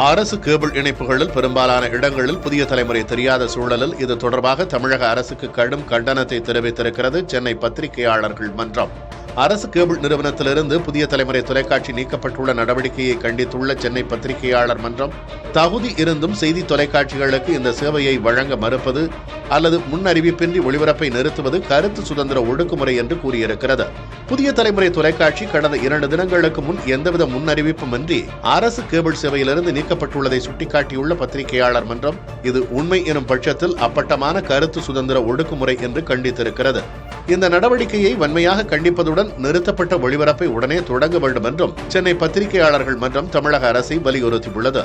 அரசு கேபிள் இணைப்புகளில் பெரும்பாலான இடங்களில் புதிய தலைமுறை தெரியாத சூழலில் இது தொடர்பாக தமிழக அரசுக்கு கடும் கண்டனத்தை தெரிவித்திருக்கிறது சென்னை பத்திரிகையாளர்கள் மன்றம். அரசு கேபிள் நிறுவனத்திலிருந்து புதிய தலைமுறை தொலைக்காட்சி நீக்கப்பட்டுள்ள நடவடிக்கையை கண்டித்துள்ள சென்னை பத்திரிகையாளர் மன்றம், தகுதி இருந்தும் செய்தி தொலைக்காட்சிகளுக்கு இந்த சேவையை வழங்க மறுப்பது அல்லது முன்னறிவிப்பின்றி ஒளிபரப்பை நிறுத்துவது கருத்து சுதந்திர ஒடுக்குமுறை என்று கூறியிருக்கிறது. புதிய தலைமுறை தொலைக்காட்சி கடந்த 2 தினங்களுக்கு முன் எந்தவித முன்னறிவிப்புமின்றி அரசு கேபிள் சேவையிலிருந்து நீக்கப்பட்டுள்ளதை சுட்டிக்காட்டியுள்ள பத்திரிகையாளர் மன்றம், இது உண்மை எனும் பட்சத்தில் அப்பட்டமான கருத்து சுதந்திர ஒடுக்குமுறை என்று கண்டித்திருக்கிறது. இந்த நடவடிக்கையை வன்மையாக கண்டிப்பதுடன் நிறுத்தப்பட்ட ஒளிபரப்பை உடனே தொடங்க வேண்டும் என்றும் சென்னை பத்திரிகையாளர்கள் மன்றம் தமிழக அரசை வலியுறுத்தியுள்ளது.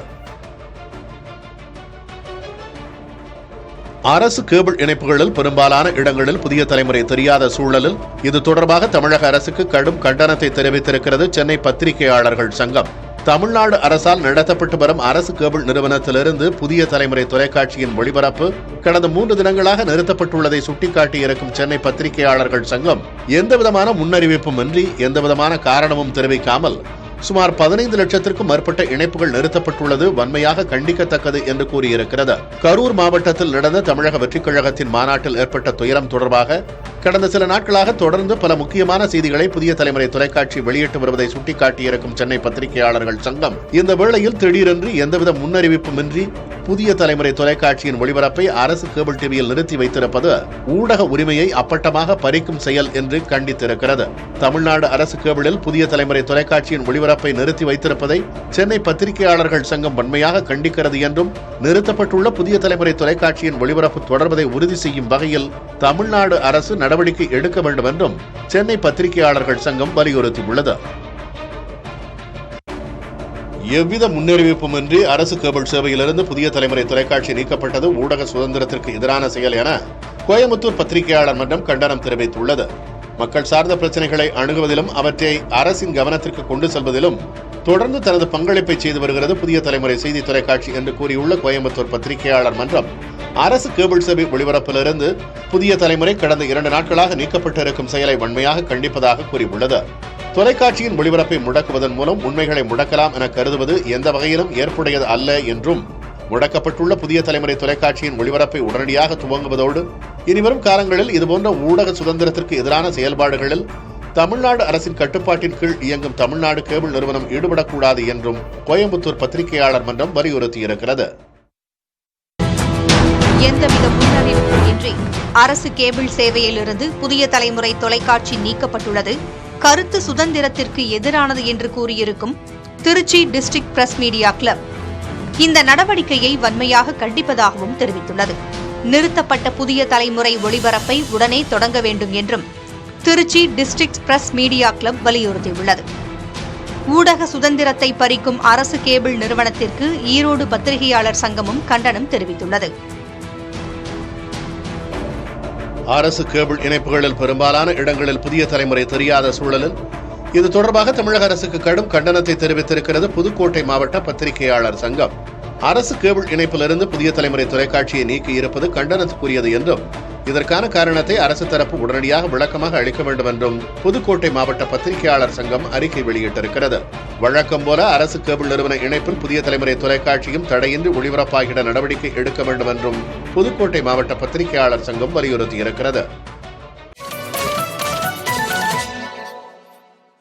அரசு கேபிள் இணைப்புகளில் பெரும்பாலான இடங்களில் புதிய தலைமுறை தெரியாத சூழலில் இது தொடர்பாக தமிழக அரசுக்கு கடும் கண்டனத்தை தெரிவித்திருக்கிறது சென்னை பத்திரிகையாளர்கள் சங்கம். தமிழ்நாடு அரசால் நடத்தப்பட்டு வரும் அரசு கேபிள் நிறுவனத்திலிருந்து புதிய தலைமுறை தொலைக்காட்சியின் ஒளிபரப்பு கடந்த 3 தினங்களாக நிறுத்தப்பட்டுள்ளதை சுட்டிக்காட்டியிருக்கும் சென்னை பத்திரிகையாளர்கள் சங்கம், எந்தவிதமான முன்னறிவிப்புமின்றி எந்தவிதமான காரணமும் தெரிவிக்காமல் சுமார் 15 லட்சத்திற்கும் மேற்பட்ட இணைப்புகள் நிறுத்தப்பட்டுள்ளது வன்மையாக கண்டிக்கத்தக்கது என்று கூறியிருக்கிறது. கரூர் மாவட்டத்தில் நடந்த தமிழக வெற்றிக் கழகத்தின் மாநாட்டில் ஏற்பட்ட துயரம் தொடர்பாக கடந்த சில நாட்களாக தொடர்ந்து பல முக்கியமான செய்திகளை புதிய தலைமுறை தொலைக்காட்சி வெளியிட்டு வருவதை சுட்டிக்காட்டியிருக்கும் சென்னை பத்திரிகையாளர்கள் சங்கம், இந்த வேளையில் திடீரென்று எந்தவித முன்னறிவிப்புமின்றி புதிய தலைமுறை தொலைக்காட்சியின் ஒளிபரப்பை அரசு கேபிள் டிவியில் நிறுத்தி வைத்திருப்பது ஊடக உரிமையை அப்பட்டமாக பறிக்கும் செயல் என்று கண்டித்திருக்கிறது. தமிழ்நாடு அரசு கேபிளில் புதிய தலைமுறை தொலைக்காட்சியின் ஒளிபரப்பை நிறுத்தி வைத்திருப்பதை சென்னை பத்திரிகையாளர்கள் சங்கம் வன்மையாக கண்டிக்கிறது என்றும், நிறுத்தப்பட்டுள்ள புதிய தலைமுறை தொலைக்காட்சியின் ஒளிபரப்பு தொடர்வதை உறுதி செய்யும் வகையில் தமிழ்நாடு அரசு நடவடிக்கை எடுக்க வேண்டும் என்றும் சென்னை பத்திரிகையாளர்கள் சங்கம் வலியுறுத்தியுள்ளது. எவ்வித முன்னறிவிப்புமின்றி அரசு கேபிள் சேவையிலிருந்து புதிய தலைமுறை தொலைக்காட்சி நீக்கப்பட்டது ஊடக சுதந்திரத்திற்கு எதிரான செயல் என கோயம்புத்தூர் பத்திரிகையாளர் மன்றம் கண்டனம் தெரிவித்துள்ளது. மக்கள் சார்ந்த பிரச்சனைகளை அணுகுவதிலும் அவற்றை அரசின் கவனத்திற்கு கொண்டு செல்வதிலும் தொடர்ந்து தனது பங்களிப்பை செய்து வருகிறது புதிய தலைமுறை செய்தி தொலைக்காட்சி என்று கூறியுள்ள கோயம்புத்தூர் பத்திரிகையாளர் மன்றம், அரசு கேபிள் சேவை ஒளிபரப்பிலிருந்து புதிய தலைமுறை கடந்த 2 நாட்களாக நீக்கப்பட்டிருக்கும் செயலை வன்மையாக கண்டிப்பதாக கூறியுள்ளது. தொலைக்காட்சியின் ஒளிபரப்பை முடக்குவதன் மூலம் உண்மைகளை முடக்கலாம் என கருதுவது எந்த வகையிலும் ஏற்புடையது அல்ல என்றும், முடக்கப்பட்டுள்ள புதிய தலைமுறை தொலைக்காட்சியின் ஒளிபரப்பை உடனடியாக துவங்குவதோடு இனிவரும் காலங்களில் இதுபோன்ற ஊடக சுதந்திரத்திற்கு எதிரான செயல்பாடுகளில் தமிழ்நாடு அரசின் கட்டுப்பாட்டின் கீழ் இயங்கும் தமிழ்நாடு கேபிள் நிறுவனம் ஈடுபடக்கூடாது என்றும் கோயம்புத்தூர் பத்திரிகையாளர் மன்றம் வலியுறுத்தியிருக்கிறது. எந்தவித முன்னறிவிப்பும் இன்றி அரசு கேபிள் சேவையிலிருந்து புதிய தலைமுறை தொலைக்காட்சி நீக்கப்பட்டுள்ளது கருத்து சுதந்திரத்திற்கு எதிரானது என்று கூறியிருக்கும் Tiruchi district press media club இந்த நடவடிக்கையை வன்மையாக கண்டிப்பதாகவும் தெரிவித்துள்ளது. நிறுத்தப்பட்ட புதிய தலைமுறை ஒளிபரப்பை உடனே தொடங்க வேண்டும் என்றும் Tiruchi district press media club வலியுறுத்தியுள்ளது. ஊடக சுதந்திரத்தை பறிக்கும் அரசு கேபிள் நிறுவனத்திற்கு ஈரோடு பத்திரிகையாளர் சங்கமும் கண்டனம் தெரிவித்துள்ளது. அரசு கேபிள் இணைப்புகளில் பெரும்பாலான இடங்களில் புதிய தலைமுறை தெரியாத சூழலில் இது தொடர்பாக தமிழக அரசுக்கு கடும் கண்டனத்தை தெரிவித்திருக்கிறது புதுக்கோட்டை மாவட்ட பத்திரிகையாளர் சங்கம். அரசு கேபிள் இணைப்பிலிருந்து புதிய தலைமுறை தொலைக்காட்சியை நீக்கி இருப்பது கண்டனத்துக்குரியது என்றும், இதற்கான காரணத்தை அரசு தரப்பு உடனடியாக விளக்கமாக அளிக்க வேண்டும் என்றும் புதுக்கோட்டை மாவட்ட பத்திரிகையாளர் சங்கம் அறிக்கை வெளியிட்டிருக்கிறது. வழக்கம் போல அரசு கேபிள் நிறுவன இணைப்பில் புதிய தலைமுறை தொலைக்காட்சியும் தடையின்றி ஒளிபரப்பாகிட நடவடிக்கை எடுக்க வேண்டும் என்றும் புதுக்கோட்டை மாவட்ட பத்திரிகையாளர் சங்கம் வலியுறுத்தியிருக்கிறது.